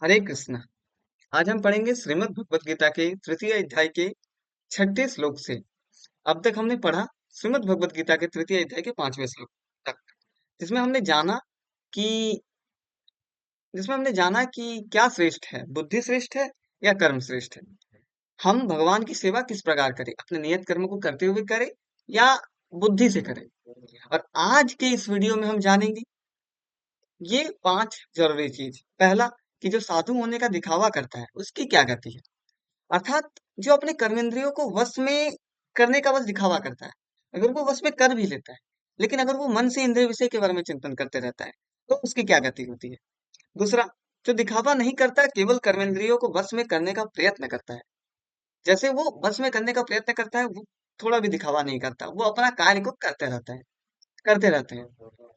हरे कृष्णा। आज हम पढ़ेंगे श्रीमद् भगवत गीता के तृतीय अध्याय के 6ठे श्लोक से। अब तक हमने पढ़ा श्रीमद् भगवत गीता के तृतीय अध्याय के 5वें श्लोक तक, जिसमें हमने जाना कि जिसमें हमने जाना कि क्या श्रेष्ठ है, बुद्धि श्रेष्ठ है या कर्म श्रेष्ठ है। हम भगवान की सेवा किस प्रकार करें, अपने नियत कर्म को करते हुए करें या बुद्धि से करें। और आज के इस वीडियो में हम जानेंगे ये 5 जरूरी चीज। पहला, कि जो साधु होने का दिखावा करता है उसकी क्या गति है, अर्थात जो अपने कर्मेंद्रियों को वश में करने का बस दिखावा करता है। अगर वो वश में कर भी लेता है, लेकिन अगर वो मन से इंद्रिय विषय के बारे में चिंतन करते रहता है तो उसकी क्या गति होती है। दूसरा, जो दिखावा नहीं करता, केवल कर्मेंद्रियों को वश में करने का प्रयत्न करता है। जैसे वो वश में करने का प्रयत्न करता है, वो थोड़ा भी दिखावा नहीं करता, वो अपना कार्य को करते रहता है, करते रहते हैं।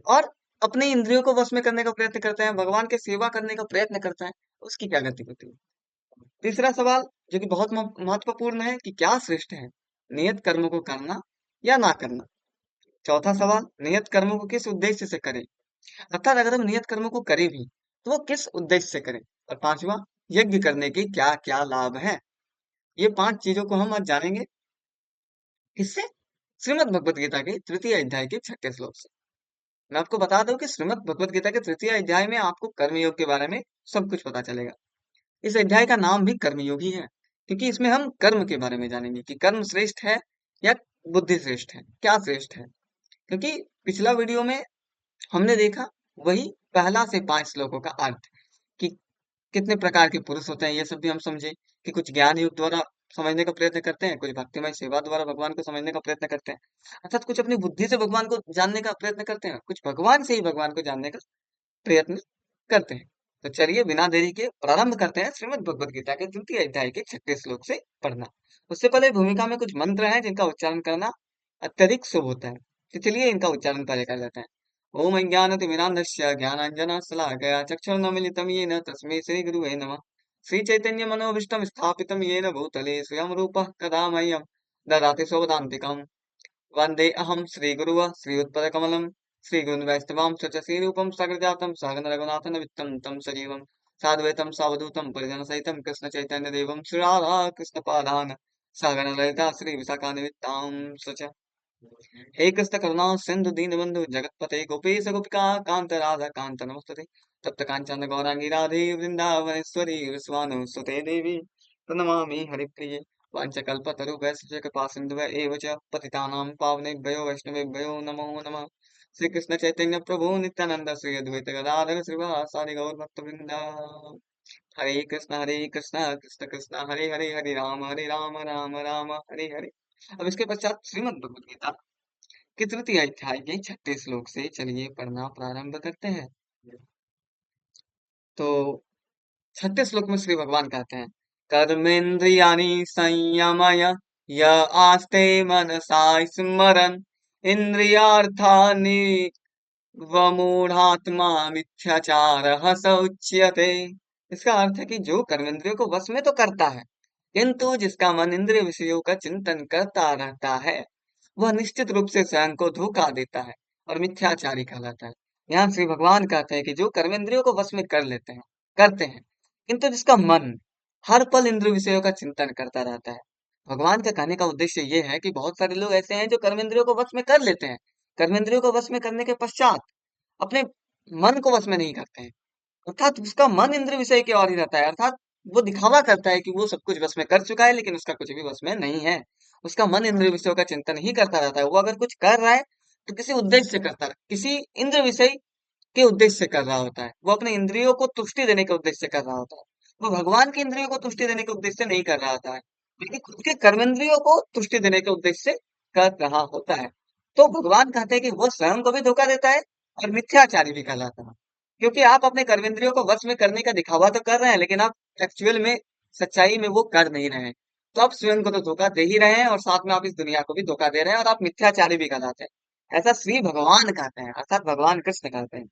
और अपने इंद्रियों को वश में करने का प्रयत्न करते हैं, भगवान के सेवा करने का प्रयत्न करता है, उसकी क्या गति होती है। तीसरा सवाल, जो कि बहुत महत्वपूर्ण है, कि क्या श्रेष्ठ है, नियत कर्मों को करना या ना करना। चौथा सवाल, नियत कर्मों को किस उद्देश्य से करें, अर्थात अगर हम नियत कर्मों को करें भी तो वो किस उद्देश्य से करें। और पांचवा, यज्ञ करने के क्या क्या लाभ है। ये 5 चीजों को हम आज जानेंगे। किससे? श्रीमद् भगवत गीता के तृतीय अध्याय के 6ठे श्लोक से। मैं आपको बता दूं कि श्रीमद् भगवत गीता के तृतीय अध्याय में आपको कर्मयोग के बारे में सब कुछ पता चलेगा। इस अध्याय का नाम भी कर्मयोगी है, क्योंकि इसमें हम कर्म के बारे में जानेंगे कि कर्म श्रेष्ठ है या बुद्धि श्रेष्ठ है, क्या श्रेष्ठ है। क्योंकि पिछला वीडियो में हमने देखा वही पहला से 5 श्लोकों का अर्थ, कि कितने प्रकार के पुरुष होते हैं, ये सब भी हम समझे। कि कुछ ज्ञान योग द्वारा समझने का प्रयत्न करते हैं, कुछ भक्तिमय सेवा द्वारा भगवान को समझने का प्रयत्न करते हैं, अर्थात कुछ अपनी बुद्धि से भगवान को जानने का प्रयत्न करते हैं, कुछ भगवान से ही भगवान को जानने का प्रयत्न करते हैं। तो चलिए बिना देरी के प्रारंभ करते हैं श्रीमद् भगवत गीता के तृतीय अध्याय के 6ठे श्लोक से पढ़ना। उससे पहले भूमिका में कुछ मंत्र हैं जिनका उच्चारण करना अत्यधिक शुभ होता है, तो चलिए इनका उच्चारण पहले कर लेते हैं। ओम अज्ञानतिमिरान्धस्य ज्ञानाञ्जनशलाकया चक्षुर्नमिलितं येन तस्मै श्रीगुरुवे नमः। श्रीचैतन्यमनोभीष्टं स्थापितं येन भूतले स्वयं रूपः कदा मह्यं ददाति स्वपदान्तिकम्। वन्दे अहं श्रीगुरुः श्रीयुतपदकमलं श्रीगुरुन् वैष्णवांश्च च श्रीरूपं साग्रजातं सहगण रघुनाथनवित्तं तं सजीवं साद्वैतं सावधूतं परिजनसहितं कृष्णचैतन्यदेवं श्रीराधा कृष्णपादान् सहगण ललिता श्रीविशाखान्वितां च। हे कृष्ण करुणा सिंधु दीनबंधु जगतपते गोपेश गोपिका कांत राधा कांत नमस्ते। तप्त कांचन गौरांगी राधे वृंदावनेश्वरी विश्वानुसुते देवी प्रणमामि हरिप्रिये। वाञ्छकल्पतरुभ्यश्च कृपा सिन्धुभ्य एव च पतितानां पावनेभ्यो वैष्णवेभ्यो नमो नमः। श्री कृष्ण चैतन्य प्रभु नित्यानंद श्री अद्वैत गदाधर श्रीवासादि गौर भक्तवृंद। हरे कृष्ण कृष्ण कृष्ण हरे हरे, हरे राम राम राम हरे हरे। अब इसके पश्चात श्रीमद् भगवद गीता के तृतीय अध्याय के 6ठे श्लोक से चलिए पढ़ना प्रारंभ करते हैं। तो 6ठे श्लोक में श्री भगवान कहते हैं, कर्मेन्द्रियाणि संयमय य आस्ते मनसा स्मरन् इंद्रियार्थानि वमूढ़ात्मा मिथ्याचारः स उच्यते। इसका अर्थ है कि जो कर्मेंद्रियों को वश में तो करता है, किंतु जिसका मन इंद्रिय विषयों का चिंतन करता रहता है, वह निश्चित रूप से स्वयं को धोखा देता है और मिथ्याचारी कहलाता है। यहाँ श्री भगवान कहते हैं कि जो कर्मेंद्रियों को वश में कर लेते हैं, करते हैं, किंतु जिसका मन हर पल इंद्रिय विषयों का चिंतन करता रहता है। भगवान का कहने का उद्देश्य ये है कि बहुत सारे लोग ऐसे हैं जो कर्मेंद्रियों को वश में कर लेते हैं, कर्मेंद्रियों को वश में करने के पश्चात अपने मन को वश में नहीं करते हैं, अर्थात उसका मन इंद्रिय विषय की ओर ही रहता है। अर्थात वो दिखावा करता है कि वो सब कुछ वश में कर चुका है, लेकिन उसका कुछ भी वश में नहीं है। उसका मन इंद्रिय विषयों का चिंतन ही करता रहता है। वो अगर कुछ कर रहा है तो किसी उद्देश्य से करता है, किसी इंद्रिय विषय के उद्देश्य से कर रहा होता है। वो अपने इंद्रियों को तुष्टि देने के उद्देश्य से कर रहा होता है। वो भगवान की इंद्रियों को तुष्टि देने के उद्देश्य से नहीं कर रहा होता है, बल्कि खुद के कर्मेंद्रियों को तुष्टि देने के उद्देश्य से कर रहा होता है। तो भगवान कहते हैं कि वो स्वयं को भी धोखा देता है और मिथ्याचारी भी कहलाता है। क्योंकि आप अपने कर्मेंद्रियों को वश में करने का दिखावा तो कर रहे हैं, लेकिन आप एक्चुअल में, सच्चाई में वो कर नहीं रहे हैं। तो आप स्वयं को तो धोखा दे ही रहे हैं और साथ में आप इस दुनिया को भी धोखा दे रहे हैं, और आप मिथ्याचारी भी कहलाते हैं। ऐसा श्री भगवान कहते हैं, अर्थात भगवान कृष्ण कहते हैं।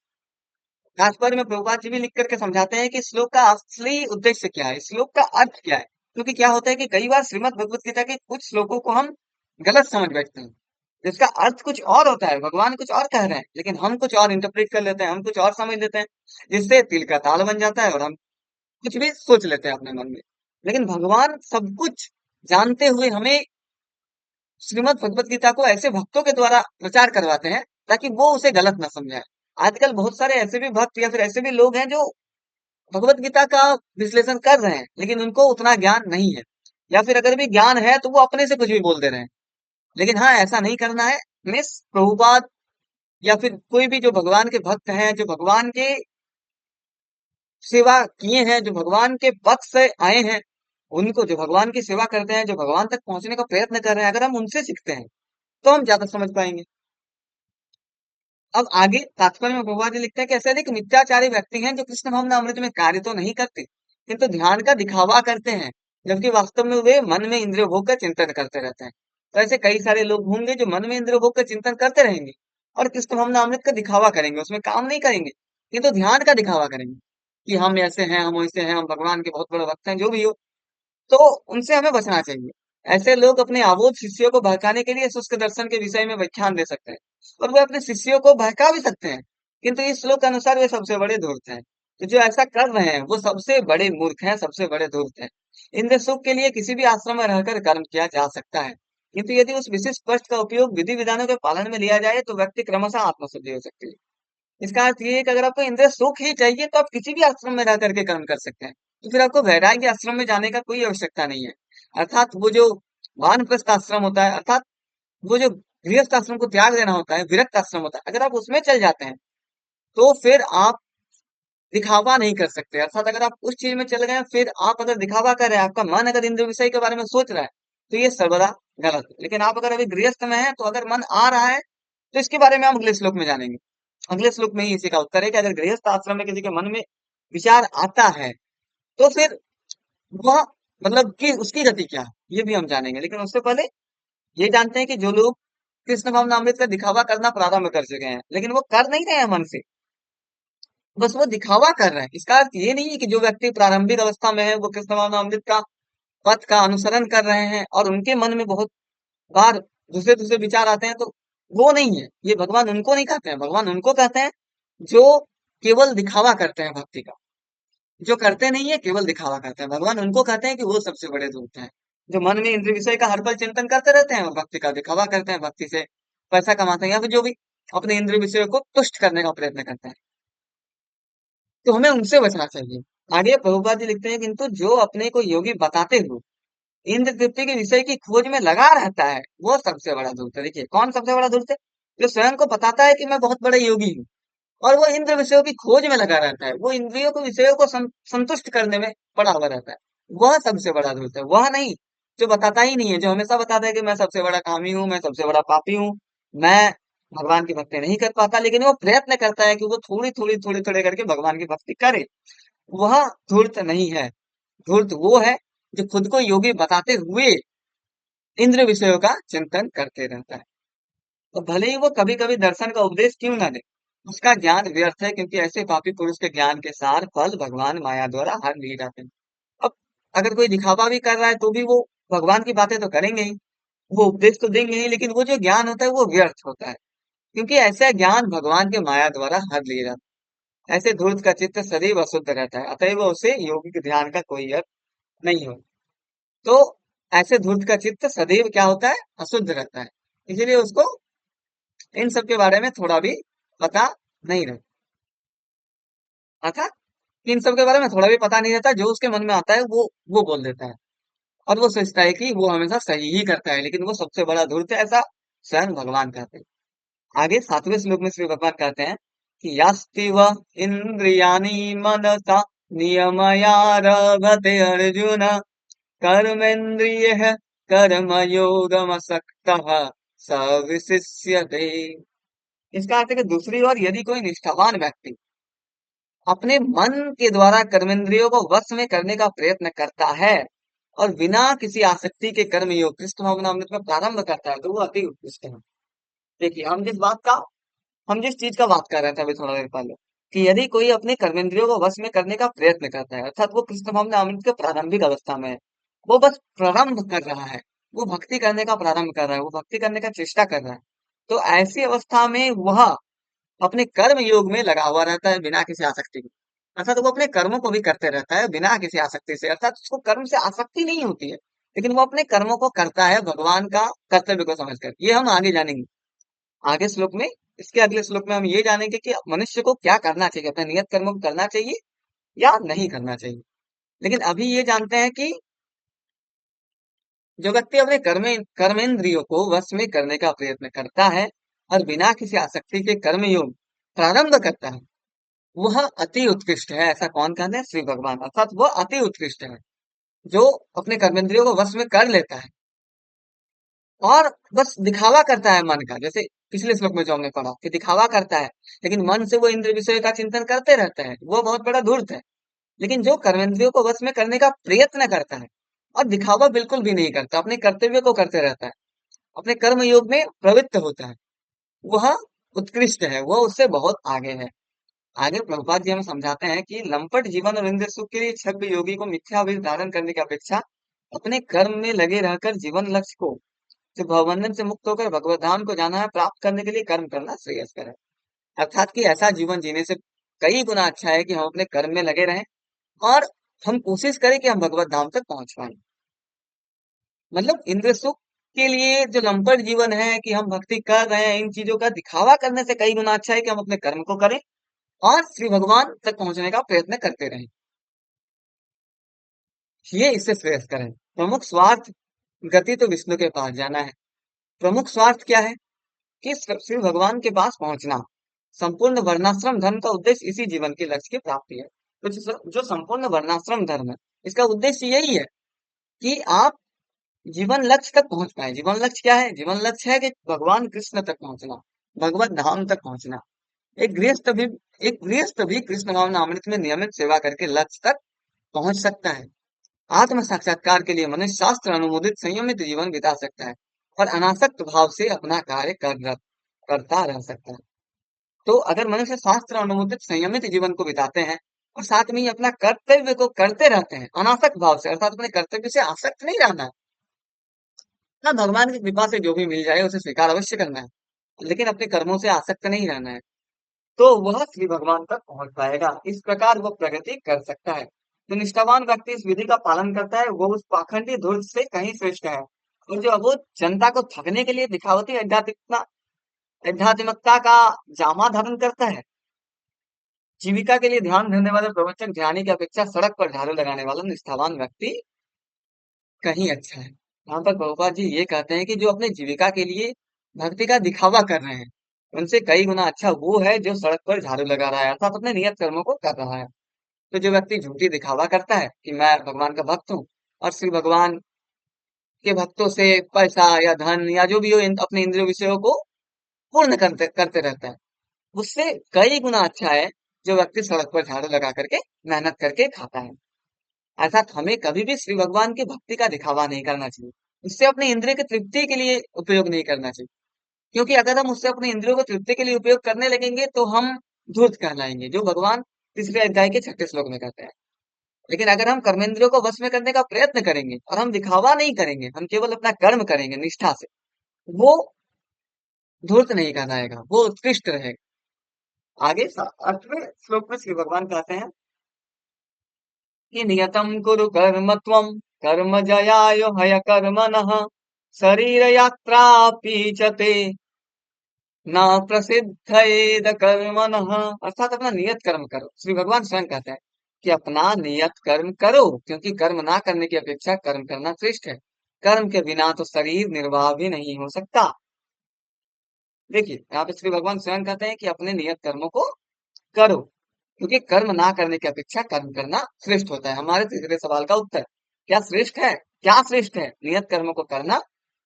तात्पर्य में प्रभुपाद जी भी लिख करके समझाते हैं कि श्लोक का असली उद्देश्य क्या है, श्लोक का अर्थ क्या है। क्योंकि क्या होता है कि कई बार श्रीमद् भगवत गीता के कुछ श्लोकों को हम गलत समझ बैठते हैं, जिसका अर्थ कुछ और होता है, भगवान कुछ और कह रहे हैं, लेकिन हम कुछ और इंटरप्रेट कर लेते हैं, हम कुछ और समझ लेते हैं, जिससे तिल का ताल बन जाता है और हम कुछ भी सोच लेते हैं अपने मन में। लेकिन भगवान सब कुछ जानते हुए हमें श्रीमद् भगवत गीता को ऐसे भक्तों के द्वारा प्रचार करवाते हैं ताकि वो उसे गलत ना समझाए। आजकल बहुत सारे ऐसे भी भक्त या फिर ऐसे भी लोग हैं जो भगवत गीता का विश्लेषण कर रहे हैं लेकिन उनको उतना ज्ञान नहीं है, या फिर अगर भी ज्ञान है तो वो अपने से कुछ भी बोल दे रहे हैं। लेकिन हाँ, ऐसा नहीं करना है। मिस प्रभुपाद या फिर कोई भी जो भगवान के भक्त हैं, जो भगवान के सेवा किए हैं, जो भगवान के पथ से आए हैं, उनको जो भगवान की सेवा करते हैं, जो भगवान तक पहुंचने का प्रयत्न कर रहे हैं, अगर हम उनसे सीखते हैं तो हम ज्यादा समझ पाएंगे। अब आगे तात्पर्य में भगवान जी लिखते हैं कि ऐसे अधिक मिथ्याचारी व्यक्ति हैं जो कृष्ण भावना अमृत में कार्य तो नहीं करते किंतु ध्यान का दिखावा करते हैं, जबकि वास्तव में वे मन में इंद्रिय भोग का चिंतन करते रहते हैं। तो ऐसे कई सारे लोग होंगे जो मन में इंद्रिय भोग का चिंतन करते रहेंगे और कृष्ण भावना अमृत का दिखावा करेंगे, उसमें काम नहीं करेंगे, किंतु ध्यान का दिखावा करेंगे कि हम ऐसे हैं, हम वैसे हैं, हम भगवान के बहुत बड़े भक्त हैं, जो भी हो। तो उनसे हमें बचना चाहिए। ऐसे लोग अपने अबोध शिष्यों को बहकाने के लिए शुष्क दर्शन के विषय में व्याख्यान दे सकते हैं और वे अपने शिष्यों को बहका भी सकते हैं, किंतु इस श्लोक के अनुसार वे सबसे बड़े धूर्त हैं। तो जो ऐसा कर रहे हैं वो सबसे बड़े मूर्ख हैं, सबसे बड़े धूर्त हैं। इंद्र सुख के लिए किसी भी आश्रम में रहकर कर्म किया जा सकता है, किंतु यदि उस विशिष्ट पक्ष का उपयोग विधि विधानों के पालन में लिया जाए तो व्यक्ति क्रमशः आत्मशुद्धि हो सकती है। इसका अर्थ ये है कि अगर आपको इंद्रिय सुख ही चाहिए तो आप किसी भी आश्रम में रह करके कर्म कर सकते हैं, तो फिर आपको वैराग्य आश्रम में जाने का कोई आवश्यकता नहीं है। अर्थात वो जो वानप्रस्थ आश्रम होता है, अर्थात वो जो गृहस्थ आश्रम को त्याग देना होता है, विरक्त आश्रम होता है, अगर आप उसमें चल जाते हैं तो फिर आप दिखावा नहीं कर सकते। अर्थात अगर आप उस चीज में चले गए फिर आप अगर दिखावा कर रहे हैं, आपका मन अगर इंद्र विषय के बारे में सोच रहा है, तो ये सर्वदा गलत है। लेकिन आप अगर अभी गृहस्थ में है तो अगर मन आ रहा है तो इसके बारे में हम अगले श्लोक में जानेंगे। अगले श्लोक में ही इसी का उत्तर है कि अगर गृहस्थ आश्रम में किसी के मन में विचार आता है तो फिर वह मतलब कि उसकी गति क्या है ये भी हम जानेंगे। लेकिन उससे पहले ये जानते हैं कि जो लोग कृष्ण भावनामृत का दिखावा करना प्रारंभ कर चुके हैं लेकिन वो कर नहीं रहे हैं मन से, बस वो दिखावा कर रहे हैं। इसका अर्थ ये नहीं है कि जो व्यक्ति प्रारंभिक अवस्था में है वो कृष्ण भावनामृत का पथ का अनुसरण कर रहे हैं और उनके मन में बहुत बार दूसरे दूसरे विचार आते हैं, तो वो नहीं है। ये भगवान उनको नहीं कहते हैं, भगवान उनको कहते हैं जो केवल दिखावा करते हैं भक्ति का। जो करते नहीं है केवल दिखावा करते हैं, भगवान उनको कहते हैं कि वो सबसे बड़े धूर्त हैं। जो मन में इंद्रिय विषय का हर पल चिंतन करते रहते हैं और भक्ति का दिखावा करते हैं, भक्ति से पैसा कमाते हैं या फिर जो भी अपने इंद्रिय विषय को तुष्ट करने का प्रयत्न करते हैं, तो हमें उनसे बचना चाहिए। आगे प्रभुपाद जी लिखते हैं, किंतु जो अपने को योगी बताते हुए इंद्र तृप्ति के विषय की खोज में लगा रहता है वो सबसे बड़ा धूर्त है। देखिए कौन सबसे बड़ा धूर्त है? जो स्वयं को बताता है कि मैं बहुत बड़ा योगी हूँ और वो इंद्र विषयों की खोज में लगा रहता है, वो इंद्रियों को विषयों को संतुष्ट करने में पड़ा हुआ रहता है, वह सबसे बड़ा धूर्त है। वह नहीं जो बताता ही नहीं है, जो हमेशा बताता है कि मैं सबसे बड़ा कामी हूँ, मैं सबसे बड़ा पापी हूँ, मैं भगवान की भक्ति नहीं कर पाता, लेकिन वो प्रयत्न करता है कि वो थोड़ी थोड़ी करके भगवान की भक्ति करे, वह धूर्त नहीं है। धूर्त वो है जो खुद को योगी बताते हुए इंद्र विषयों का चिंतन करते रहता है। तो भले ही वो कभी कभी दर्शन का उपदेश क्यों ना दे, उसका ज्ञान व्यर्थ है, क्योंकि ऐसे पापी पुरुष के ज्ञान के सार फल भगवान माया द्वारा हर लिए जाते हैं। अब अगर कोई दिखावा भी कर रहा है तो भी वो भगवान की बातें तो करेंगे ही, वो उपदेश तो देंगे ही, लेकिन वो जो ज्ञान होता है वो व्यर्थ होता है, क्योंकि ऐसा ज्ञान भगवान के माया द्वारा हर लिए जाता है। ऐसे धूर्त का चित्त सदैव अशुद्ध रहता है, अतएव उसे योगिक ध्यान का कोई अर्थ नहीं हो। तो ऐसे धूर्त का चित्त सदैव क्या होता है? अशुद्ध रहता है। इसीलिए उसको इन सब के बारे में थोड़ा भी पता नहीं रहता, इन सब के बारे में थोड़ा भी पता नहीं रहता, जो उसके मन में आता है वो बोल देता है और वो सोचता है कि वो हमेशा सही ही करता है, लेकिन वो सबसे बड़ा धूर्त है, ऐसा स्वयं भगवान कहते हैं। आगे 7वें श्लोक में श्री भगवान कहते हैं कि यास्ति व इंद्रियाणि मनसा नियमयारभते अर्जुन कर्मेन्द्रियः कर्मयोगमसक्तः स विशिष्यते। इसका अर्थ है कि दूसरी ओर यदि कोई निष्ठावान व्यक्ति अपने मन के द्वारा कर्मेंद्रियों को वश में करने का प्रयत्न करता है और बिना किसी आसक्ति के कर्म योग कृष्ण भावनामृत में प्रारंभ करता है तो वो अति उत्कृष्ट है। देखिए हम जिस चीज का बात कर रहे थे अभी थोड़ा देर पहले, कि यदि कोई अपने कर्मेंद्रियों को वश में करने का प्रयत्न करता है, अर्थात वो कृष्ण भावनामृत के प्रारंभिक अवस्था में है, वो बस प्रारंभ कर रहा है, वो भक्ति करने का प्रारंभ कर रहा है, वो भक्ति करने का चेष्टा कर रहा है, तो ऐसी अवस्था में वह अपने कर्म योग में लगा हुआ रहता है बिना किसी आसक्ति के। अर्थात वो अपने कर्मों को भी करते रहता है बिना किसी आसक्ति से, अर्थात उसको कर्म से आसक्ति नहीं होती है, लेकिन वो अपने कर्मों को करता है भगवान का कर्तव्य को समझकर। ये हम आगे जानेंगे, आगे श्लोक में, इसके अगले श्लोक में हम ये जानेंगे कि मनुष्य को क्या करना चाहिए, अपने नियत कर्मों को करना चाहिए या नहीं करना चाहिए। लेकिन अभी ये जानते हैं कि जो व्यक्ति अपने कर्मेंद्रियों को वश में करने का प्रयत्न करता है और बिना किसी आसक्ति के कर्म योग प्रारंभ करता है, वह अति उत्कृष्ट है। ऐसा कौन कहते हैं? श्री भगवान। अर्थात वह अति उत्कृष्ट है जो अपने कर्मेंद्रियों को वश में कर लेता है और बस दिखावा करता है मन का, जैसे पिछले श्लोक में जो हमने पढ़ा कि दिखावा करता है, लेकिन मन से वो इंद्र विषय का चिंतन करते रहता है, वो बहुत बड़ा धूर्त है। लेकिन जो कर्मेंद्रियों को वश में करने का प्रयत्न करता है और दिखावा बिल्कुल भी नहीं करता, अपने कर्तव्य को करते रहता है, अपने कर्म योग में प्रवृत्त होता है, वह उत्कृष्ट है, वह उससे बहुत आगे है। आगे प्रभुपाद जी हमें समझाते हैं कि लंपट जीवन और इंद्र सुख के लिए छद्म योगी को मिथ्या विष धारण करने की अपेक्षा अपने कर्म में लगे रहकर जीवन लक्ष्य को, जो भवबंधन से मुक्त होकर भगवत धाम को जाना है, प्राप्त करने के लिए कर्म करना श्रेयस्कर है। अर्थात कि ऐसा जीवन जीने से कई गुना अच्छा है कि हम अपने कर्म में लगे रहें और हम कोशिश करें कि हम भगवत धाम तक पहुंच पाए। मतलब इंद्र सुख के लिए जो लंपट जीवन है कि हम भक्ति कर रहे हैं, इन चीजों का दिखावा करने से कई गुना अच्छा है कि हम अपने कर्म को करें और श्री भगवान तक पहुंचने का प्रयत्न करते रहें। ये इससे श्रेयस्कर है। प्रमुख स्वार्थ गति तो विष्णु के पास जाना है। प्रमुख स्वार्थ क्या है? कि श्री भगवान के पास पहुंचना। संपूर्ण वर्णाश्रम धर्म का उद्देश्य इसी जीवन के लक्ष्य की प्राप्ति है। तो जो संपूर्ण वर्णाश्रम धर्म है, इसका उद्देश्य यही है कि आप जीवन लक्ष्य तक पहुंच पाए। जीवन लक्ष्य क्या है? जीवन लक्ष्य है कि भगवान कृष्ण तक पहुंचना, भगवत धाम तक पहुंचना। एक गृहस्थ भी एक गृहस्थ भी कृष्ण भावनामृत में नियमित सेवा करके लक्ष्य तक पहुंच सकता है। आत्म साक्षात्कार के लिए मनुष्य शास्त्र अनुमोदित संयमित जीवन बिता सकता है और अनासक्त भाव से अपना कार्य करता रह सकता है। तो अगर मनुष्य शास्त्र अनुमोदित संयमित जीवन को बिताते हैं और साथ में ही अपना कर्तव्य को करते रहते हैं अनासक्त भाव से, अर्थात अपने कर्तव्य से आसक्त नहीं रहना है ना, भगवान की कृपा से जो भी मिल जाए उसे स्वीकार अवश्य करना है, लेकिन अपने कर्मों से आसक्त नहीं रहना है, तो वह श्री भगवान तक पहुंच पाएगा। इस प्रकार वह प्रगति कर सकता है। जो निष्ठावान व्यक्ति इस विधि का पालन करता है वो उस पाखंडी धूर्त से कहीं श्रेष्ठ है। और जो अबोध जनता को ठगने के लिए दिखावती आध्यात्मिकता का जामा धारण करता है, जीविका के लिए ध्यान धरने वाले प्रवचन ध्यानी की अपेक्षा सड़क पर झाड़ू लगाने वाला निष्ठावान व्यक्ति कहीं अच्छा है। यहाँ पर प्रभुपाद जी ये कहते हैं कि जो अपने जीविका के लिए भक्ति का दिखावा कर रहे हैं, उनसे कई गुना अच्छा वो है जो सड़क पर झाड़ू लगा रहा है, अर्थात अपने नियत कर्मों को कर रहा है। तो जो व्यक्ति झूठी दिखावा करता है कि मैं भगवान का भक्त हूँ और श्री भगवान के भक्तों से पैसा या धन या जो भी हो अपने इंद्रिय विषयों को पूर्ण करते करते रहता है, उससे कई गुना अच्छा है जो व्यक्ति सड़क पर झाड़ू लगा करके मेहनत करके खाता है। अर्थात हमें कभी भी श्री भगवान की भक्ति का दिखावा नहीं करना चाहिए, उससे अपने इंद्रिय की तृप्ति के लिए उपयोग नहीं करना चाहिए, क्योंकि अगर हम उससे अपने इंद्रियों को तृप्ति के लिए उपयोग करने लगेंगे तो हम धूर्त कहलाएंगे, जो भगवान तीसरे अध्याय के 6ठे श्लोक में कहते हैं। लेकिन अगर हम कर्मेंद्रियों को वश में करने का प्रयत्न करेंगे और हम दिखावा नहीं करेंगे, हम केवल अपना कर्म करेंगे निष्ठा से, वो धूर्त नहीं कहलाएगा, वो उत्कृष्ट रहेगा। आगे 8वें श्लोक में श्री भगवान कहते हैं कि नियतं कुरु कर्म त्वं कर्म जयाय हय कर्मणः शरीर यात्रापि च ते न प्रसिद्धेद कर्मणः। अर्थात अपना नियत कर्म करो। श्री भगवान स्वयं कहते हैं कि अपना नियत कर्म करो, क्योंकि कर्म ना करने की अपेक्षा कर्म करना श्रेष्ठ है। कर्म के बिना तो शरीर निर्वाह भी नहीं हो सकता। देखिए यहाँ पे श्री भगवान स्वयं कहते हैं कि अपने नियत कर्मों को करो, क्योंकि कर्म ना करने की अपेक्षा कर्म करना श्रेष्ठ होता है। हमारे तीसरे सवाल का उत्तर क्या श्रेष्ठ है? क्या श्रेष्ठ है, नियत कर्मों को करना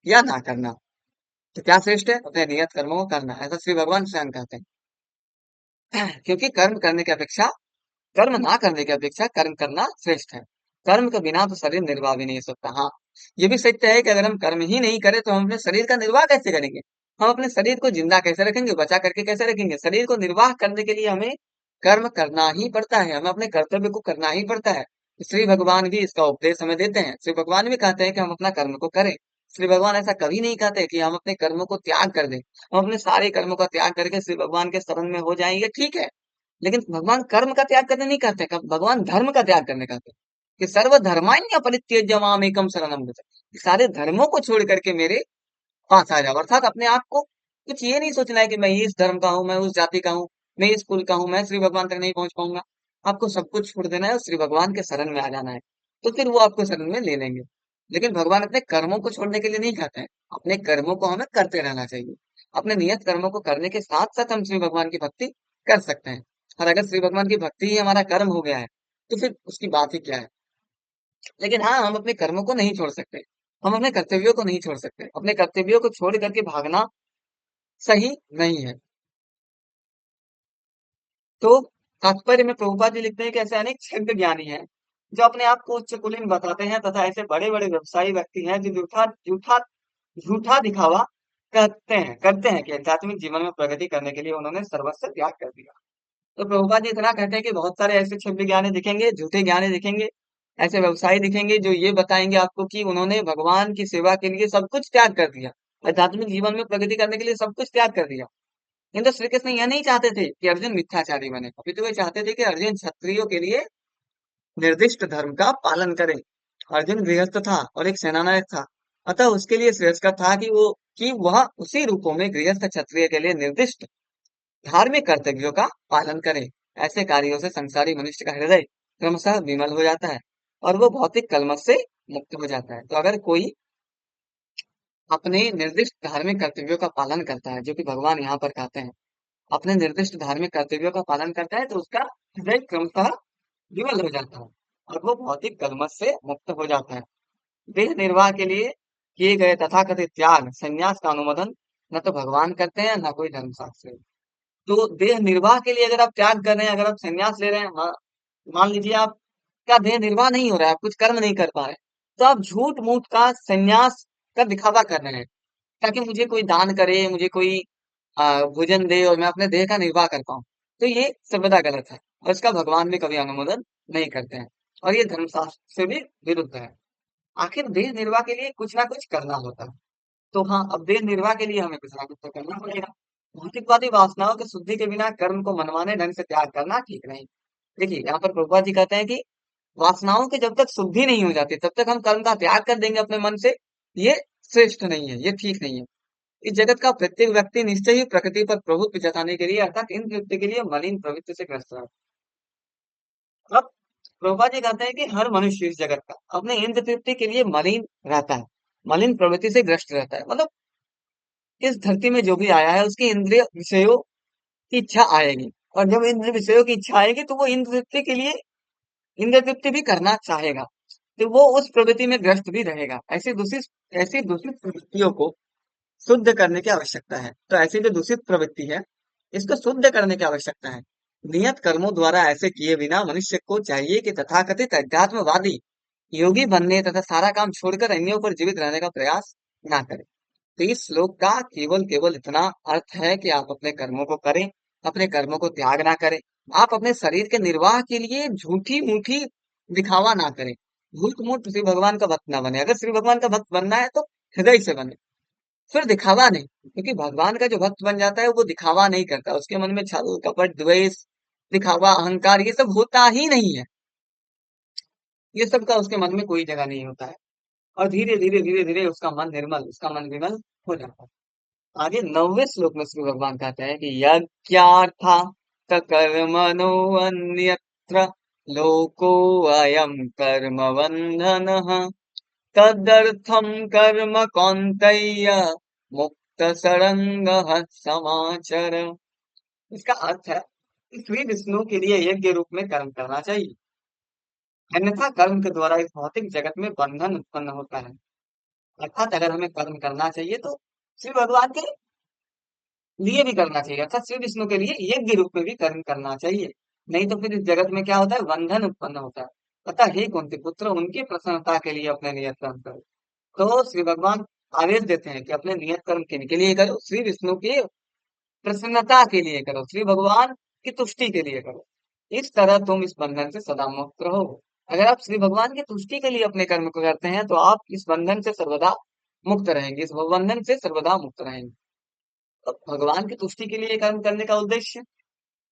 या ना करना? तो क्या श्रेष्ठ है? अपने नियत कर्मों को करना, ऐसा श्री भगवान स्वयं कहते हैं। क्योंकि कर्म ना करने की अपेक्षा कर्म करना श्रेष्ठ है। कर्म के बिना तो शरीर निर्वाह भी नहीं हो सकता। हाँ, ये भी सत्य है कि अगर हम कर्म ही नहीं करें तो हम अपने शरीर का निर्वाह कैसे करेंगे? हम अपने शरीर को जिंदा कैसे रखेंगे, बचा करके कैसे रखेंगे? शरीर को निर्वाह करने के लिए हमें कर्म करना ही पड़ता है, हमें अपने कर्तव्य को करना ही पड़ता है। श्री भगवान भी इसका उपदेश हमें देते हैं। श्री भगवान भी कहते हैं कि हम अपना कर्म को करें। श्री भगवान ऐसा कभी नहीं कहते कि हम अपने कर्मों को त्याग कर दें, हम अपने सारे कर्मों का त्याग करके श्री भगवान के शरण में हो जाएंगे, ठीक है। लेकिन भगवान कर्म का त्याग करने नहीं कहते, भगवान धर्म का त्याग करने कहते हैं कि सर्वधर्मान्य परित्यज्य माम एकम शरणम व्रज। सारे धर्मों को छोड़ करके मेरे पास आ जाओ, अर्थात अपने आप को कुछ ये नहीं सोचना है कि मैं इस धर्म का हूँ, मैं उस जाति का हूँ, मैं इस कुल का हूँ, मैं श्री भगवान तक नहीं पहुंच पाऊंगा। आपको सब कुछ छोड़ देना है और श्री भगवान के शरण में आ जाना है, तो फिर वो आपको शरण में ले लेंगे। लेकिन भगवान अपने कर्मों को छोड़ने के लिए नहीं कहते हैं, अपने कर्मों को हमें करते रहना चाहिए। अपने नियत कर्मों को करने के साथ साथ हम श्री भगवान की भक्ति कर सकते हैं। और अगर श्री भगवान की भक्ति ही हमारा कर्म हो गया है, तो फिर उसकी बात ही क्या है। लेकिन हाँ, हम अपने कर्मों को नहीं छोड़ सकते, हम अपने कर्तव्यों को नहीं छोड़ सकते। अपने कर्तव्यों को छोड़ करके भागना सही नहीं है। तो तात्पर्य में प्रभुपाद जी लिखते हैं कि ऐसे अनेक क्षुद्र ज्ञानी हैं जो अपने आप को उच्च कुलीन बताते हैं, तथा ऐसे बड़े बड़े व्यवसायी व्यक्ति हैं जो झूठा झूठा झूठा दिखावा करते हैं कि आध्यात्मिक जीवन में प्रगति करने के लिए उन्होंने सर्वस्व त्याग कर दिया। तो प्रभुपाद जी इतना कहते हैं कि बहुत सारे ऐसे क्षुद्र ज्ञानी दिखेंगे, झूठे ज्ञानी दिखेंगे, ऐसे व्यवसायी दिखेंगे जो ये बताएंगे आपको कि उन्होंने भगवान की सेवा के लिए सब कुछ त्याग कर दिया, आध्यात्मिक जीवन में प्रगति करने के लिए सब कुछ त्याग कर दिया। किंतु श्री कृष्ण यह नहीं चाहते थे कि अर्जुन मिथ्याचारी बने, अपितु वे चाहते थे कि अर्जुन क्षत्रियों के लिए निर्दिष्ट धर्म का पालन करे। अर्जुन गृहस्थ था और एक सेनानायक था, अतः उसके लिए श्रेयस्कर था कि वह उसी रूपों में गृहस्थ क्षत्रिय के लिए निर्दिष्ट धार्मिक कर्तव्यों का पालन करे। ऐसे कार्यों से संसारी मनुष्य का हृदय क्रमशः विमल हो जाता है और वो भौतिक कलमश से मुक्त हो जाता है। तो अगर कोई अपने निर्दिष्ट धार्मिक कर्तव्यों का पालन करता है, जो कि भगवान यहाँ पर कहते हैं, अपने निर्दिष्ट धार्मिक कर्तव्यों का पालन करता है, तो उसका हृदय क्रमशः विमल हो जाता है और वो भौतिक कलमश से मुक्त हो जाता है। देह निर्वाह के लिए किए गए तथाकथित त्याग संन्यास का अनुमोदन न तो भगवान करते हैं न कोई धर्मशास्त्र। तो देह निर्वाह के लिए अगर आप त्याग कर रहे हैं, अगर आप संन्यास ले रहे हैं, मान लीजिए आपका देह निर्वाह नहीं हो रहा है, आप कुछ कर्म नहीं कर पा रहे, तो आप झूठ मूठ का संन्यास का दिखावा कर रहे हैं ताकि मुझे कोई दान करे, मुझे कोई भोजन दे और मैं अपने देह का निर्वाह कर पाऊं। तो ये सर्वदा गलत है और इसका भगवान भी कभी अनुमोदन नहीं करते हैं और ये धर्मशास्त्र से भी विरुद्ध है। आखिर देह निर्वाह के लिए कुछ ना कुछ करना होता है। तो हाँ, अब देह निर्वाह के लिए हमें कुछ ना कुछ तो करना पड़ेगा। भौतिकवादी वासनाओं की शुद्धि के बिना कर्म को मनमाने ढंग से त्याग करना ठीक नहीं। देखिए यहाँ पर प्रभुपाद जी कहते हैं कि वासनाओं की जब तक शुद्धि नहीं हो जाती तब तक हम कर्म का त्याग कर देंगे अपने मन से, ये श्रेष्ठ नहीं है, ये ठीक नहीं है। इस जगत का प्रत्येक व्यक्ति निश्चय ही प्रकृति पर प्रभुत्व जताने के लिए अर्थात इंद्र तृप्ति के लिए मलिन प्रवृत्ति से ग्रस्त है। अब प्रभुपाद जी कहते हैं कि हर मनुष्य इस जगत का अपने इंद्र तृप्ति के लिए मलिन रहता है, मलिन प्रवृत्ति से ग्रस्त रहता है। मतलब इस धरती में जो भी आया है उसकी इंद्रिय विषयों की इच्छा आएगी, और जब इंद्र विषयों की इच्छा आएगी तो वो इंद्र तृप्ति के लिए इंद्र तृप्ति भी करना चाहेगा, तो वो उस प्रवृत्ति में ग्रस्त भी रहेगा। ऐसी दूषित प्रवृत्तियों को शुद्ध करने की आवश्यकता है। तो ऐसी जो दूषित प्रवृत्ति है, इसको शुद्ध करने की आवश्यकता है। नियत कर्मों द्वारा ऐसे किए बिना मनुष्य को चाहिए कि तथाकथित अध्यात्मवादी योगी बनने तथा सारा काम छोड़कर अन्यों पर जीवित रहने का प्रयास ना करे। तो इस श्लोक का केवल केवल इतना अर्थ है कि आप अपने कर्मों को करें, अपने कर्मों को त्याग ना करें। आप अपने शरीर के निर्वाह के लिए झूठी मूठी दिखावा ना करें, झूठ मूठ श्री भगवान का भक्त ना बने। अगर श्री भगवान का भक्त बनना है तो हृदय से बने, फिर दिखावा नहीं। क्योंकि भगवान का जो भक्त बन जाता है वो दिखावा नहीं करता, उसके मन में छल कपट द्वेष दिखावा अहंकार ये सब होता ही नहीं है। ये सब का उसके मन में कोई जगह नहीं होता है और धीरे धीरे उसका मन निर्मल, उसका मन विमल हो जाता है। आगे 9वें श्लोक में श्री भगवान कहते हैं कि यज्ञार्था कर्मणो अन्यत्र लोको अयम कर्म बंधनः तदर्थम कर्म कौन्तेय मुक्त सरंग समाचर। इसका अर्थ है कि श्री विष्णु के लिए यज्ञ रूप में कर्म करना चाहिए, अन्यथा कर्म के द्वारा इस भौतिक जगत में बंधन उत्पन्न होता है। अर्थात अगर हमें कर्म करना चाहिए तो श्री भगवान के लिए भी करना चाहिए, अर्थात श्री विष्णु के लिए यज्ञ रूप में भी कर्म करना चाहिए। नहीं तो फिर इस जगत में क्या होता है, बंधन उत्पन्न होता है। अतः हे कुंती पुत्र, उनकी प्रसन्नता के लिए अपने नियत कर्म करो। तो श्री भगवान आदेश देते हैं कि अपने नियत कर्म किनके लिए करो, श्री विष्णु की प्रसन्नता के लिए करो, श्री भगवान की तुष्टि के लिए करो। इस तरह तुम इस बंधन से सदा मुक्त रहो। अगर आप श्री भगवान की तुष्टि के लिए अपने कर्म को करते हैं तो आप इस बंधन से सर्वदा मुक्त रहेंगे, इस बंधन से सर्वदा मुक्त रहेंगे। तो भगवान की तुष्टि के लिए कर्म करने का उद्देश्य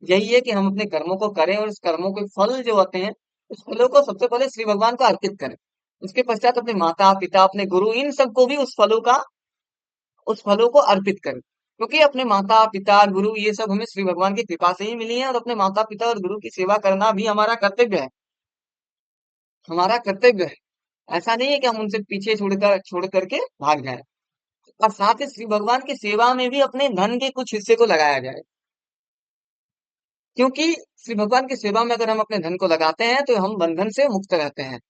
यही है कि हम अपने कर्मों को करें और उस कर्मों के फल जो होते हैं, उस फलों को सबसे पहले श्री भगवान को अर्पित करें। उसके पश्चात अपने माता पिता, अपने गुरु, इन सबको भी उस फलों को अर्पित करें, क्योंकि अपने माता पिता गुरु ये सब हमें श्री भगवान की कृपा से ही मिली है, और अपने माता पिता और गुरु की सेवा करना भी हमारा कर्तव्य है। हमारा कर्तव्य है। ऐसा नहीं है कि हम उनसे पीछे छोड़ करके भाग जाएं। और साथ ही श्री भगवान की सेवा में भी अपने धन के कुछ हिस्से को लगाया जाए, क्योंकि श्री भगवान की सेवा में अगर हम अपने धन को लगाते हैं तो हम बंधन से मुक्त रहते हैं।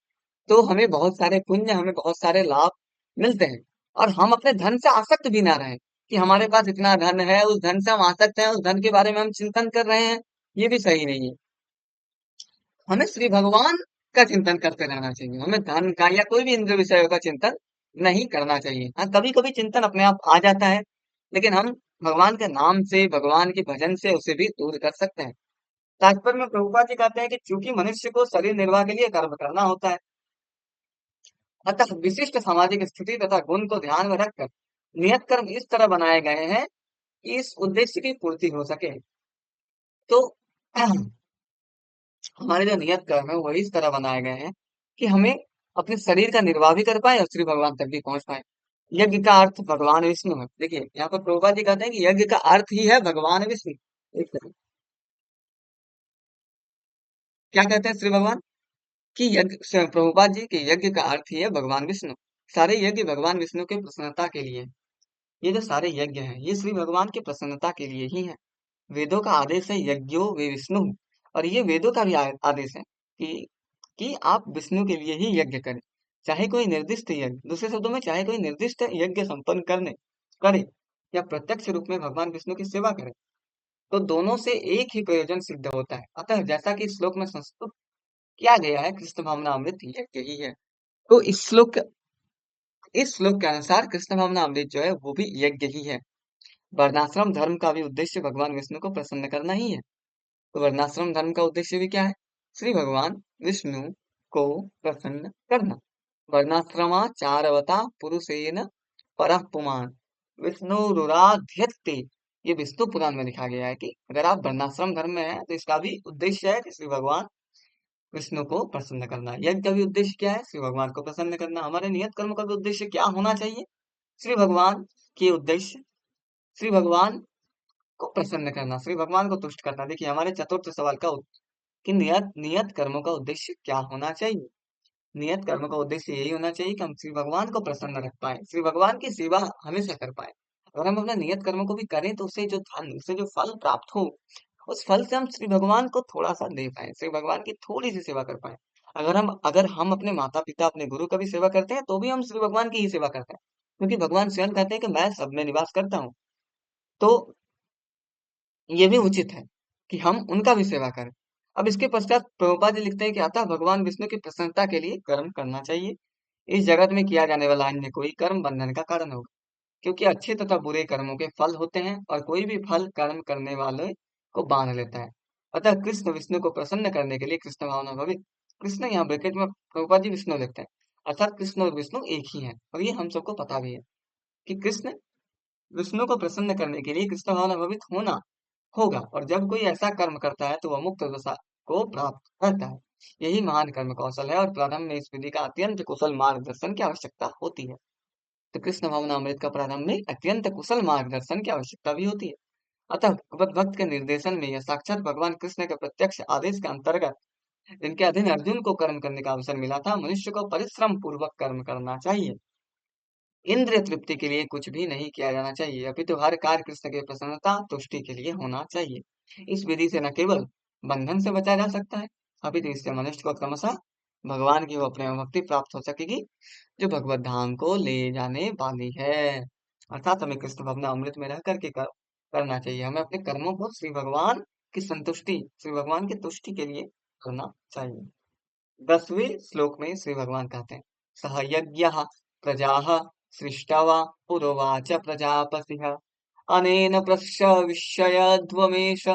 तो हमें बहुत सारे पुण्य, हमें बहुत सारे लाभ मिलते हैं। और हम अपने धन से आसक्त भी ना रहें कि हमारे पास इतना धन है, उस धन से हम आसक्त हैं, उस धन के बारे में हम चिंतन कर रहे हैं, ये भी सही नहीं है। हमें श्री भगवान का चिंतन करते रहना चाहिए, हमें धन का या कोई भी इंद्रिय विषयों का चिंतन नहीं करना चाहिए। हाँ, कभी कभी चिंतन अपने आप आ जाता है, लेकिन हम भगवान के नाम से, भगवान के भजन से उसे भी दूर कर सकते हैं। तात्पर्य में प्रभुपाद जी कहते हैं कि चूंकि मनुष्य को शरीर निर्वाह के लिए कर्म करना होता है, अतः विशिष्ट सामाजिक स्थिति तथा गुण को ध्यान में रखकर नियत कर्म इस तरह बनाए गए हैं कि इस उद्देश्य की पूर्ति हो सके। तो हमारे जो नियत कर्म है वही इस तरह बनाए गए हैं कि हमें अपने शरीर का निर्वाह भी कर पाए और श्री भगवान तक भी पहुंच पाए। यज्ञ का अर्थ भगवान विष्णु है। देखिए यहाँ पर प्रभुपाद जी कहते हैं कि यज्ञ का अर्थ ही है भगवान विष्णु। एक सेकंड, क्या कहते हैं श्री भगवान कि प्रभुपाद जी के यज्ञ का अर्थ ही है भगवान विष्णु। सारे यज्ञ भगवान विष्णु के प्रसन्नता के लिए। ये जो सारे यज्ञ हैं ये श्री भगवान की प्रसन्नता के लिए ही है। वेदों का आदेश है यज्ञो वे विष्णु, और ये वेदों का भी आदेश है कि आप विष्णु के लिए ही यज्ञ करें। चाहे कोई निर्दिष्ट यज्ञ, दूसरे शब्दों में चाहे कोई निर्दिष्ट यज्ञ संपन्न करने करे या प्रत्यक्ष रूप में भगवान विष्णु की सेवा करे, तो दोनों से एक ही प्रयोजन सिद्ध होता है। अतः जैसा कि श्लोक में संस्तुत किया गया है, कृष्ण भावना अमृत यज्ञ ही है। तो इस श्लोक के अनुसार कृष्ण भावना अमृत जो है वो भी यज्ञ ही है। वर्णाश्रम धर्म का भी उद्देश्य भगवान विष्णु को प्रसन्न करना ही है। तो वर्णाश्रम धर्म का उद्देश्य भी क्या है? श्री भगवान विष्णु को प्रसन्न करना। वर्णाश्रमाचारवता पुरुषेन परः पुमान् विष्णुरुराध्यते। ये विष्णु पुराण में लिखा गया है कि अगर आप वर्णाश्रम धर्म में हैं तो इसका भी उद्देश्य है कि श्री भगवान विष्णु को प्रसन्न करना। यज्ञ का भी उद्देश्य क्या है? श्री भगवान को प्रसन्न करना। हमारे नियत कर्म का भी उद्देश्य क्या होना चाहिए? श्री भगवान के उद्देश्य, श्री भगवान को प्रसन्न करना, श्री भगवान को तुष्ट करना। देखिए हमारे चतुर्थ सवाल का कि नियत नियत कर्मों का उद्देश्य क्या होना चाहिए? नियत कर्म का उद्देश्य यही होना चाहिए कि हम श्री भगवान को प्रसन्न रख पाए, श्री भगवान की सेवा हमेशा कर पाए। अगर हम अपने नियत कर्मों को भी करें तो उससे जो धन, उससे जो फल प्राप्त हो, उस फल से हम श्री भगवान को थोड़ा सा दे पाए, श्री भगवान की थोड़ी सी सेवा कर पाए। अगर हम अपने माता पिता, अपने गुरु का भी सेवा करते हैं तो भी हम श्री भगवान की ही सेवा करते हैं, क्योंकि भगवान स्वयं कहते हैं कि मैं सब में निवास करता हूँ। तो ये भी उचित है कि हम उनका भी सेवा करें। अब इसके पश्चात प्रभुपाद जी लिखते हैं कि अतः भगवान विष्णु की प्रसन्नता के लिए कर्म करना चाहिए। इस जगत में किया जाने वाला अन्य कोई कर्म बंधन का कारण होगा, क्योंकि अच्छे तथा बुरे कर्मों के फल होते हैं और कोई भी फल कर्म करने वाले को बांध लेता है। अतः कृष्ण विष्णु को प्रसन्न करने के लिए कृष्ण भावना भवित। कृष्ण यहाँ ब्रैकेट में प्रभुपाद जी विष्णु लिखते हैं, अर्थात कृष्ण और विष्णु एक ही हैं, और ये हम सबको पता भी है कि कृष्ण विष्णु को प्रसन्न करने के लिए कृष्ण भावना भवित होना होगा। और जब कोई ऐसा कर्म करता है तो वह मुक्त दशा को प्राप्त करता है। यही महान कर्म कौशल है, और प्रारंभ में इस विधि का अत्यंत कुशल मार्गदर्शन की आवश्यकता होती है। तो कृष्ण भावना अमृत का प्रारंभ में अत्यंत कुशल मार्गदर्शन की आवश्यकता भी होती है। अतः भगवत भक्त के निर्देशन में यह साक्षात भगवान कृष्ण के प्रत्यक्ष आदेश के अंतर्गत जिनके अधीन अर्जुन को कर्म करने का अवसर मिला था, मनुष्य को परिश्रम पूर्वक कर्म करना चाहिए। इंद्रिय तृप्ति के लिए कुछ भी नहीं किया जाना चाहिए, अपितु हर कार्य कृष्ण की प्रसन्नता तुष्टि के लिए होना चाहिए। इस विधि से न केवल बंधन से बचा जा सकता है, अपितु इससे मनुष्य को क्रमशः भगवान की वो प्रेम भक्ति प्राप्त हो सकेगी, जो भगवत धाम को ले जाने वाली है। अर्थात हमें कृष्ण भवना अमृत में रह करके करना चाहिए। हमें अपने कर्मों को श्री भगवान की संतुष्टि, श्री भगवान की तुष्टि के लिए करना चाहिए। 10वें श्लोक में श्री भगवान कहते हैं, सह यज्ञ प्रजा सृष्टवा पुरोवाच प्रजापति अनेन प्रशविष्यध्वमेश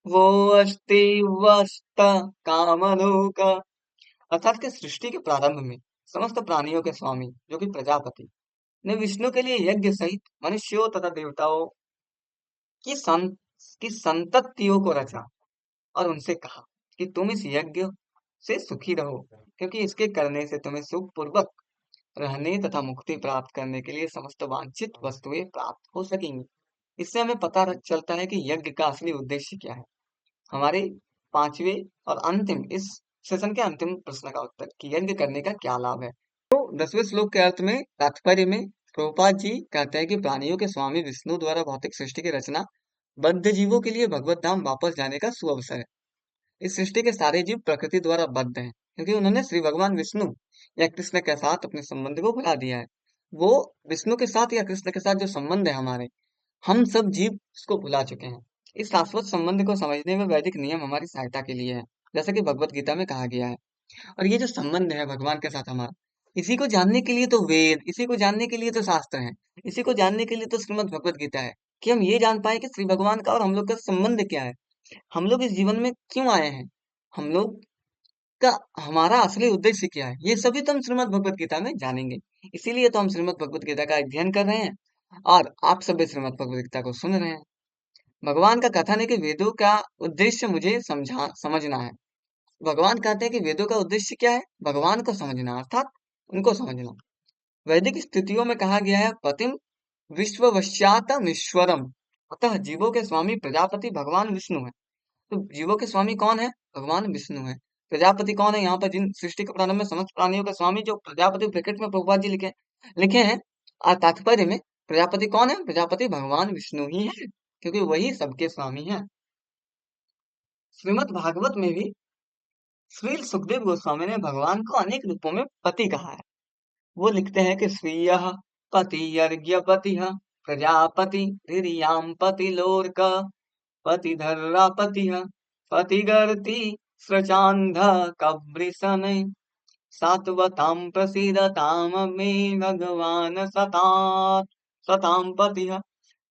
वो अस्ति वस्त कामलोक। अर्थात के सृष्टि के प्रारंभ में समस्त प्राणियों के स्वामी जो कि प्रजापति ने विष्णु के लिए यज्ञ सहित मनुष्यों तथा देवताओं की की संततियों को रचा और उनसे कहा कि तुम इस यज्ञ से सुखी रहो, क्योंकि इसके करने से तुम्हें सुख पूर्वक रहने तथा मुक्ति प्राप्त करने के लिए समस्त वांछित वस्तुएं प्राप्त हो सकेंगी। इससे हमें पता चलता है कि यज्ञ का असली उद्देश्य क्या है। हमारे पांचवें और अंतिम इस सेशन के अंतिम प्रश्न का उत्तर कि यज्ञ करने का क्या लाभ है। तो 10वें श्लोक के अर्थ में तात्पर्य में प्रभुपाद जी कहते हैं कि प्राणियों के स्वामी विष्णु द्वारा भौतिक सृष्टि की रचना बद्ध जीवों के लिए भगवत धाम वापस जाने का सुअवसर है। इस सृष्टि के सारे जीव प्रकृति द्वारा बद्ध हैं, क्योंकि उन्होंने श्री भगवान विष्णु या कृष्ण के साथ अपने संबंध को भुला दिया है। वो विष्णु के साथ या कृष्ण के साथ जो संबंध है हमारे, हम सब जीव इसको भुला चुके हैं। इस शाश्वत संबंध को समझने में वैदिक नियम हमारी सहायता के लिए है, जैसा कि भगवत गीता में कहा गया है। और ये जो संबंध है भगवान के साथ हमारा, इसी को जानने के लिए तो वेद, इसी को जानने के लिए तो शास्त्र हैं, इसी को जानने के लिए तो श्रीमद् भगवत गीता है, कि हम ये जान पाए कि श्री भगवान का और हम लोग का संबंध क्या है, हम लोग इस जीवन में क्यों आए हैं, हम लोग का हमारा असली उद्देश्य क्या है। ये सभी तो हम श्रीमद् भगवत गीता में जानेंगे। इसीलिए तो हम श्रीमद् भगवत गीता का अध्ययन कर रहे हैं और आप सभी श्रीमद् भगवत गीता को सुन रहे हैं। भगवान का कथन है कि वेदों का उद्देश्य मुझे समझना है। भगवान कहते हैं कि वेदों का उद्देश्य क्या है, भगवान को समझना, अर्थात उनको समझना। वैदिक स्थितियों में कहा गया है पतिम विश्ववश्यातम ईश्वरम, अतः जीवों के स्वामी प्रजापति भगवान विष्णु है। तो जीवों के स्वामी कौन है, भगवान विष्णु है। प्रजापति कौन है, यहाँ पर जिन सृष्टि के प्रारंभ में समस्त प्राणियों का स्वामी जो प्रजापति ब्रैकेट में प्रभुपाद जी लिखे लिखे हैं, और तात्पर्य में प्रजापति कौन है, प्रजापति भगवान विष्णु ही है, क्योंकि वही सबके स्वामी है। श्रीमद् भागवत में भी श्री सुखदेव गोस्वामी ने भगवान को अनेक रूपों में पति कहा है। वो लिखते हैं कि स्वीय पति यज्ञपति प्रजापति धिरियाम पति लोर्क पति धर्रापति पति गर्ति स्रचांध कब्रिसन सात्वताम प्रसीदताम मे भगवान सताम पति।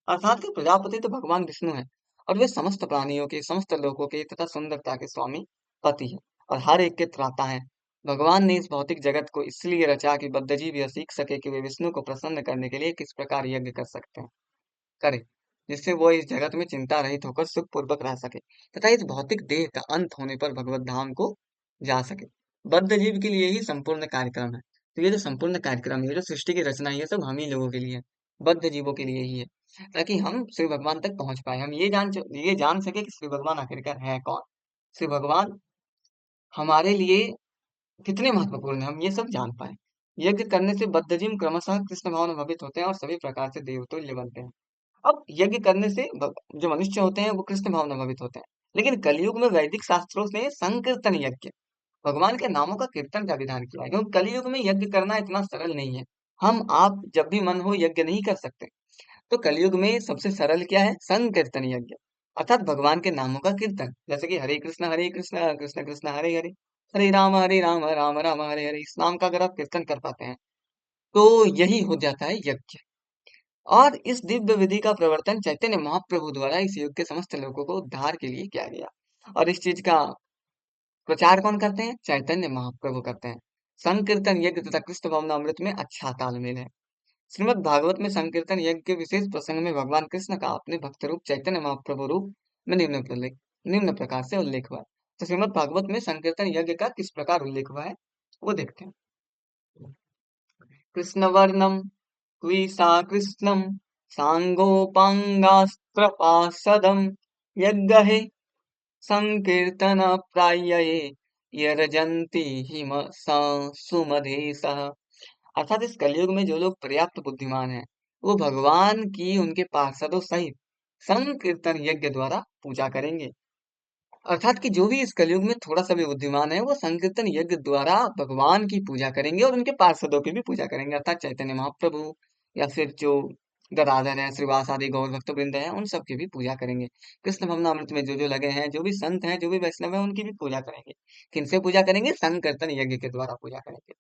अर्थात कि प्रजापति तो भगवान विष्णु है और वे समस्त प्राणियों के, समस्त लोकों के तथा सुंदरता के स्वामी पति है और हर एक के त्राता है। भगवान ने इस भौतिक जगत को इसलिए रचा कि बद्धजीव यह सीख सके कि वे विष्णु को प्रसन्न करने के लिए किस प्रकार यज्ञ कर सकते हैं, करे, जिससे वो इस जगत में चिंता रहित होकर सुख पूर्वक रह सके तथा इस भौतिक देह का अंत होने पर भगवत धाम को जा सके। बद्ध जीव के लिए ही संपूर्ण कार्यक्रम है। तो ये जो संपूर्ण कार्यक्रम है, ये जो सृष्टि की रचना है, ये सब हम ही लोगों के लिए है, बद्ध जीवों के लिए ही है, ताकि हम श्री भगवान तक पहुंच पाए, हम ये जान सके कि श्री भगवान आखिरकार है कौन, श्री भगवान हमारे लिए कितने महत्वपूर्ण है, हम ये सब जान पाए। यज्ञ करने से बद्धजीव क्रमशः कृष्ण भाव में भवित होते हैं और सभी प्रकार से देवतुल्य बनते हैं। अब यज्ञ करने से जो मनुष्य होते हैं वो कृष्ण भाव में भवित होते हैं। लेकिन कलयुग में वैदिक शास्त्रों से संकीर्तन यज्ञ, भगवान के नामों का कीर्तन का विधान किया है, क्योंकि कलयुग में यज्ञ करना इतना सरल नहीं है। हम आप जब भी मन हो यज्ञ नहीं कर सकते। तो कलयुग में सबसे सरल क्या है, संकीर्तन यज्ञ, अर्थात भगवान के नामों का कीर्तन, जैसे कि हरे कृष्ण कृष्ण कृष्ण हरे हरे, हरे राम राम राम हरे हरे, इस नाम का अगर आप कीर्तन कर पाते हैं तो यही हो जाता है यज्ञ। और इस दिव्य विधि का प्रवर्तन चैतन्य महाप्रभु द्वारा इस युग के समस्त लोगों को उद्धार के लिए किया गया। और इस चीज का प्रचार कौन करते हैं, चैतन्य महाप्रभु करते हैं। संकीर्तन यज्ञ तथा कृष्ण भवनामृत में अच्छा तालमेल है। श्रीमद् भागवत में संकीर्तन यज्ञ के विशेष प्रसंग में भगवान कृष्ण का अपने भक्त रूप चैतन्य महाप्रभु रूप में निम्न प्रकार से उल्लेख हुआ है। तो श्रीमद् भागवत में संकीर्तन यज्ञ का किस प्रकार उल्लेख हुआ है वो देखते हैं। कृष्ण वर्णम क्वीसा कृष्णम सांगोपांगास्त्रपासदम यज्ञ संकीर्तन प्रायये यरजन्ति हिम सुमधेशः। अर्थात इस कलयुग में जो लोग पर्याप्त बुद्धिमान हैं, वो भगवान की उनके पार्षदों सहित संकीर्तन यज्ञ द्वारा पूजा करेंगे। अर्थात कि जो भी इस कलयुग में थोड़ा सा भी बुद्धिमान है वो संकीर्तन यज्ञ द्वारा भगवान की पूजा करेंगे और उनके पार्षदों की भी पूजा करेंगे, अर्थात चैतन्य महाप्रभु या फिर जो गदाधर है, श्रीवास आदि गौर भक्त वृंद है, उन सब की भी पूजा करेंगे। कृष्ण भवनामृत में जो जो लगे हैं, जो भी संत हैं, जो भी वैष्णव है, उनकी भी पूजा करेंगे। किनसे पूजा करेंगे, संकीर्तन यज्ञ के द्वारा पूजा करेंगे,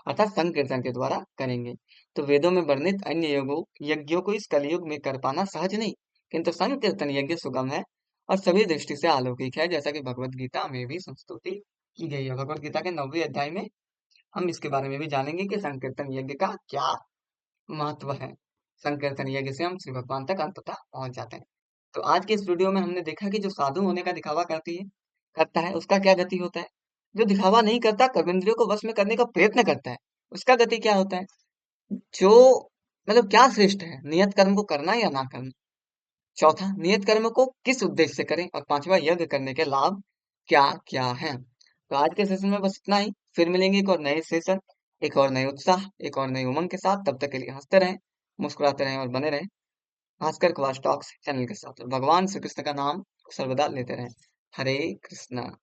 अर्थात संकीर्तन के द्वारा करेंगे। तो वेदों में वर्णित अन्य यज्ञों को इस कलयुग में कर पाना सहज नहीं, किंतु संकीर्तन यज्ञ सुगम है और सभी दृष्टि से अलौकिक है, जैसा कि भगवत गीता में भी संस्तुति की गई है। भगवत गीता के 9वें अध्याय में हम इसके बारे में भी जानेंगे कि संकीर्तन यज्ञ का क्या महत्व है। संकीर्तन यज्ञ से हम श्री भगवान तक अंततः पहुंच जाते हैं। तो आज के इस वीडियो में हमने देखा कि जो साधु होने का दिखावा करता है, उसका क्या गति होता है। जो दिखावा नहीं करता, कर्मेंद्रियों को वश में करने का प्रयत्न करता है, उसका गति क्या होता है। जो मतलब क्या श्रेष्ठ है, नियत कर्म को करना या ना करना। चौथा, नियत कर्म को किस उद्देश्य से करें। और पांचवा, यज्ञ करने के लाभ क्या क्या हैं। तो आज के सेशन में बस इतना ही। फिर मिलेंगे एक और नए सेशन, एक और नए उत्साह, एक और नई उमंग के साथ। तब तक के लिए हंसते रहें, मुस्कुराते रहें और बने रहें भास्कर क्लास टॉक्स चैनल के साथ। और भगवान श्री कृष्ण का नाम सर्वदा लेते रहें। हरे कृष्णा।